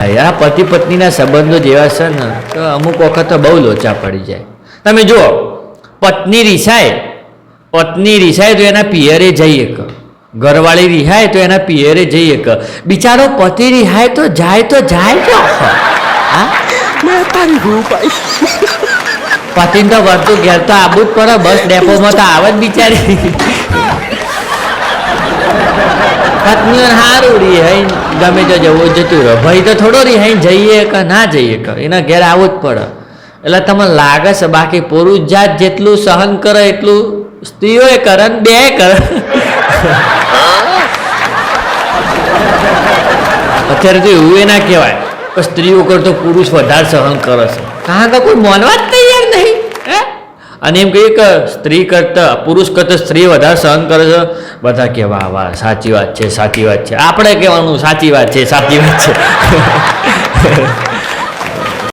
યાર પતિ પત્નીના સંબંધો જેવા છે ને તો અમુક વખત તો બહુ લોચા પડી જાય. તમે જુઓ, પત્ની રિસાય તો એના પિયરે જઈ એક, ઘરવાળી રિહાય તો એના પિયરે જઈ એક, બિચારો પતિ રિહાય તો જાય હા પતિને તો વર્તું ઘેર તો આબુ જ પડે, બસ ડેપોમાં તો આવે જ બિચારી. પત્નીઓ સારું રિહાઈ ગમે તો જવું જતું રહો, ભાઈ તો થોડો રિહાઈ જઈએ કે ના જઈએ કે એના ઘેર આવવું જ પડે. એટલે તમને લાગે છે બાકી પુરુષ જાત જેટલું સહન કરે એટલું સ્ત્રીઓએ કરે ને બે કરે. અત્યારે તો એવું ના કહેવાય પણ સ્ત્રીઓ કરતો પુરુષ વધારે સહન કરે છે, કારણ કે કોઈ માનવા જ તૈયાર નહીં. અને એમ કહીએ કે સ્ત્રી કરતા પુરુષ કરતા સ્ત્રી વધારે સહન કરે છે, બધા કે વાહ વાહ સાચી વાત છે. આપણે કહેવાનું સાચી વાત છે.